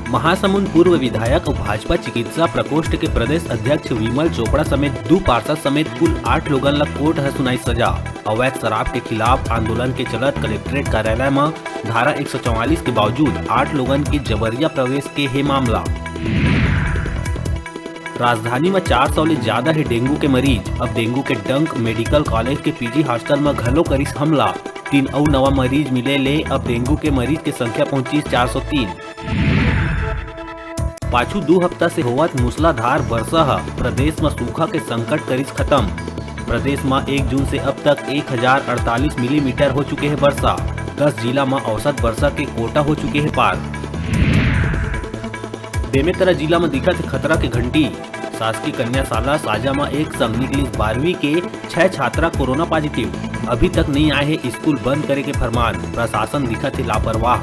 महासमुंद पूर्व विधायक और भाजपा चिकित्सा प्रकोष्ठ के प्रदेश अध्यक्ष विमल चोपड़ा समेत 2 पार्षद समेत कुल 8 लोगन ला कोर्ट है सुनाई सजा। अवैध शराब के खिलाफ आंदोलन के चलत कलेक्ट्रेट कार्यालय में धारा 144 के बावजूद 8 लोगन के जबरिया प्रवेश के है मामला। राजधानी में 400 ले ज्यादा है डेंगू के मरीज। अब डेंगू के डंक मेडिकल कॉलेज के पीजी हॉस्टल में घलो करिस हमला। 3 और नवा मरीज मिले ले अब डेंगू के मरीज की संख्या पहुंची 403। पाछू 2 हफ्ता से होवत मूसलाधार वर्षा प्रदेश में सूखा के संकट करिस खत्म। प्रदेश में 1 जून से अब तक 1048 मिलीमीटर हो चुके हैं वर्षा। 10 जिला में औसत वर्षा के कोटा हो चुके हैं पार। बेमेतरा जिला में दिखा थे खतरा के घंटी। शासकीय कन्याशाला साजा में एक संग निकली 12वीं के 6 छात्रा कोरोना पॉजिटिव। अभी तक नहीं आए हैं स्कूल बंद करे के फरमान। प्रशासन दिखा थे लापरवाह।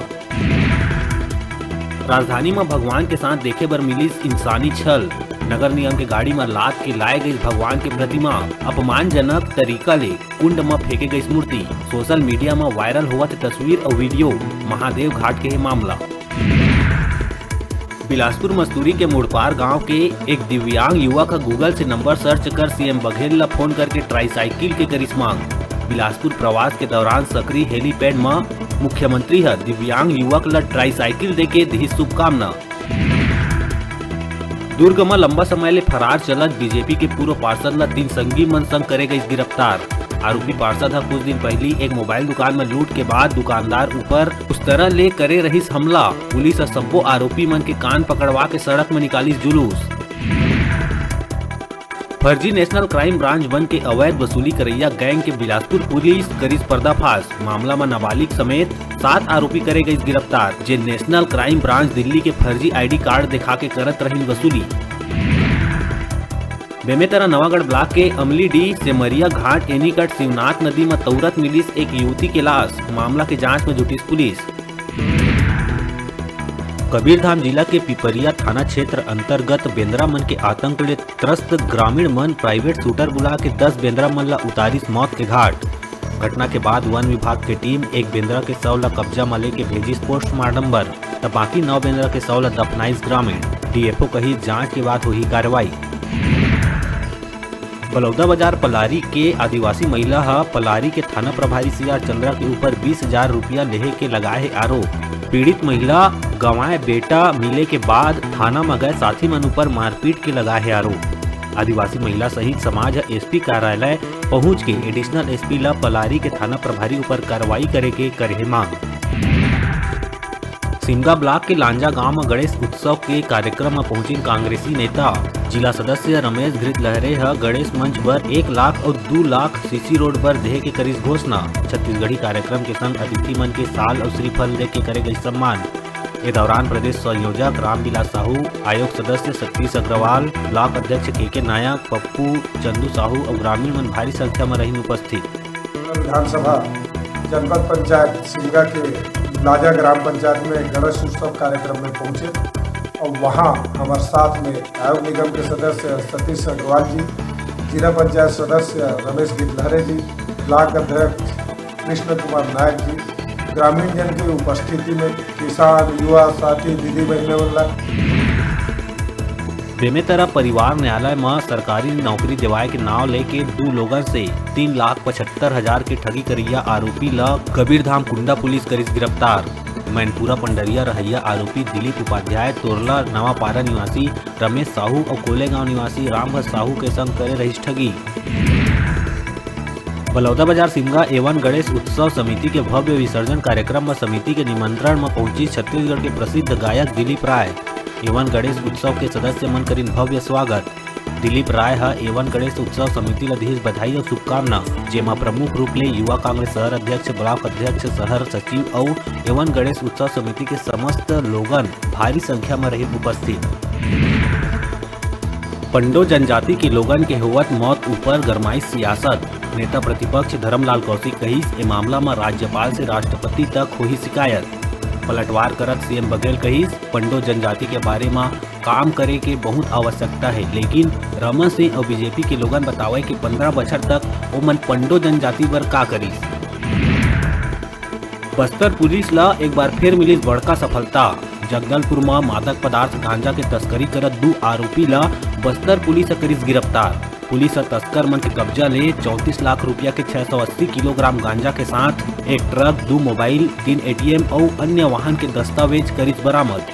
राजधानी में भगवान के साथ देखे बर मिली इंसानी छल। नगर निगम के गाड़ी में लाद के लाए गई भगवान की प्रतिमा। अपमानजनक तरीका ले कुंड में फेंके गई मूर्ति। सोशल मीडिया में वायरल हुआ थे तस्वीर और वीडियो। महादेव घाट के है मामला। बिलासपुर मस्तूरी के मुड़पार गांव के एक दिव्यांग युवक का गूगल से नंबर सर्च कर सीएम बघेल ला फोन करके ट्राईसाइकिल के करिस मांग। बिलासपुर प्रवास के दौरान सक्रिय हेलीपैड में मुख्यमंत्री है दिव्यांग युवक ला ट्राईसाइकिल देके दी शुभकामना। दुर्ग में लंबा समय ले फरार चलत बीजेपी के पूर्व पार्षद ला 3 संगी मन संग करे गई गिरफ्तार। आरोपी पार्षद कुछ दिन पहले एक मोबाइल दुकान में लूट के बाद दुकानदार ऊपर उस तरह ले करे रहीस हमला। पुलिस सबो आरोपी मन के कान पकड़वा के सड़क में निकाली जुलूस। फर्जी नेशनल क्राइम ब्रांच बन के अवैध वसूली करैया गैंग के बिलासपुर पुलिस करिस पर्दाफाश। मामला में नाबालिग समेत 7 आरोपी करे गई गिरफ्तार, जे नेशनल क्राइम ब्रांच दिल्ली के फर्जी ID कार्ड दिखा के करत रही वसूली। बेमेतरा नवागढ़ ब्लॉक के अमलीडीह से मरिया घाट एनीकट शिवनाथ नदी में तौरत मिलिस एक युवती के लाश। मामला के जांच में जुटी पुलिस। कबीरधाम जिला के पिपरिया थाना क्षेत्र अंतर्गत बेंद्रा मन के आतंक ले त्रस्त ग्रामीण मन प्राइवेट शूटर बुला के 10 बेंद्रा मन ला उतारिस मौत के घाट। घटना के बाद वन विभाग के टीम एक बेंद्रा के शव ला कब्जा में लेके भेजिस पोस्टमार्टम बर, तब बाकी 9 बेंद्रा के शव ला दफनाइस ग्रामीण। DFO कही जांच के बाद हुई कार्रवाई। बलौदा बाजार पलारी के आदिवासी महिला पलारी के थाना प्रभारी CR चंद्रा के ऊपर 20,000 रुपया लेहे के लगाए है आरोप। पीड़ित महिला गंवाए बेटा मिले के बाद थाना में गए साथी मन ऊपर मारपीट के लगाए है आरोप। आदिवासी महिला सहित समाज SP कार्यालय पहुंच के एडिशनल SP ला पलारी के थाना प्रभारी ऊपर कार्रवाई करे के करे मांग। सिमगा ब्लॉक के लांजा गांव में गणेश उत्सव के कार्यक्रम में पहुंची कांग्रेसी नेता। जिला सदस्य रमेश घृत लहरे गणेश मंच पर 1 लाख और 2 लाख CC रोड पर देह के करिस घोषणा। छत्तीसगढ़ी कार्यक्रम के संग अतिथि मन के साल और श्रीफल दे के करे गई सम्मान। इस दौरान प्रदेश संयोजक रामविलास साहू, आयोग सदस्य सतीश अग्रवाल, ब्लॉक अध्यक्ष KK नायक, पप्पू, चंदू साहू और ग्रामीण मन भारी संख्या में रही उपस्थित। विधानसभा जनपद पंचायत सिमगा के लाजा ग्राम पंचायत में गणेश उत्सव कार्यक्रम में पहुंचे और वहां हमारे साथ में आयोग निगम के सदस्य सतीश अग्रवाल जी, जिला पंचायत सदस्य रमेश गिरलहरे जी, ब्लॉक अध्यक्ष कृष्ण कुमार नायक जी, ग्रामीण जन की उपस्थिति में किसान, युवा साथी, दीदी बहने वाला। बेमेतरा परिवार न्यायालय में सरकारी नौकरी दिवाए के नाव लेके 2 लोगन से 3,75,000 के ठगी करिया आरोपी ला कबीरधाम कुंडा पुलिस करिस गिरफ्तार। मैनपुरा पंडरिया रहैया आरोपी दिलीप उपाध्याय, तोरला नवापारा निवासी रमेश साहू और कोलेगांव निवासी रामभद्र साहू के संग करे रही ठगी। बलौदा बाजार सिमगा A1 गणेश उत्सव समिति के भव्य विसर्जन कार्यक्रम में समिति के निमंत्रण में पहुंची छत्तीसगढ़ के प्रसिद्ध गायक दिलीप राय। A1 गणेश उत्सव के सदस्य मन करीन भव्य स्वागत। दिलीप राय A1 गणेश उत्सव समिति ला दिहिस बधाई और शुभकामना, जेमा प्रमुख रूप ले युवा कांग्रेस शहर अध्यक्ष, ब्लॉक अध्यक्ष, शहर सचिव और A1 गणेश उत्सव समिति के समस्त लोगन भारी संख्या में रही उपस्थित। पंडो जनजाति के लोगन के होवत मौत ऊपर गरमाई सियासत। नेता प्रतिपक्ष धर्मलाल कौशिक कहिस ए मामला में राज्यपाल से राष्ट्रपति तक हुई शिकायत। पलटवार करत CM बघेल कहिस पंडो जनजाति के बारे में काम करे के बहुत आवश्यकता है, लेकिन रमन सिंह और बीजेपी के लोगन बतावे कि 15 बछर तक ओमन पंडो जनजाति पर का करिस। बस्तर पुलिस ला एक बार फिर मिली बड़का सफलता। जगदलपुर में मादक पदार्थ गांजा के तस्करी करत 2 आरोपी ला बस्तर पुलिस करीस गिरफ्तार। पुलिस तस्कर मन के कब्जा ले 34 लाख रुपया के 680 किलोग्राम गांजा के साथ एक ट्रक, 2 मोबाइल, 3 ATM और अन्य वाहन के दस्तावेज करीस बरामद।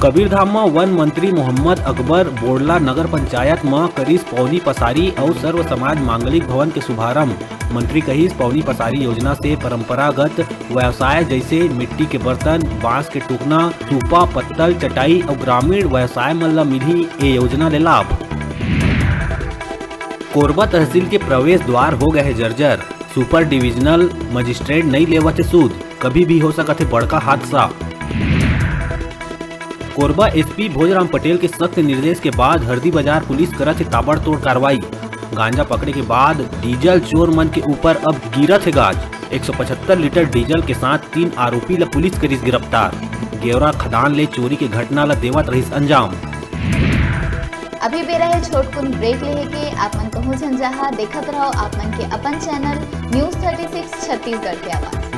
कबीरधाम में वन मंत्री मोहम्मद अकबर बोड़ला नगर पंचायत में करीस पौनी पसारी और सर्व समाज मांगलिक भवन के शुभारंभ। मंत्री कहीस पौनी पसारी योजना से परंपरागत व्यवसाय जैसे मिट्टी के बर्तन, बांस के टुकना, सूपा, पत्तल, चटाई और ग्रामीण व्यवसाय मन ला मिली ये योजना ले लाभ। कोरबा तहसील के प्रवेश द्वार हो गए जर्जर। सुपर डिविजनल मजिस्ट्रेट नहीं लेवत सूद, कभी भी हो सकत है बड़का हादसा। कोरबा SP भोजराम पटेल के सख्त निर्देश के बाद हरदी बाजार पुलिस करत है ताबड़तोड़ कार्रवाई। गांजा पकड़े के बाद डीजल चोर मन के ऊपर अब गिरत है गाज। 175 लीटर डीजल के साथ 3 आरोपी ला पुलिस करीस गिरफ्तार। गेवरा खदान ले चोरी के घटना ला देवत रहीस अंजाम। अभी बेरा है छोटकुन ब्रेक लेहे के आप मन कहूँ जहाँ देखत रहो आप मन के अपन चैनल न्यूज़ 36 छत्तीसगढ़ के आवाज।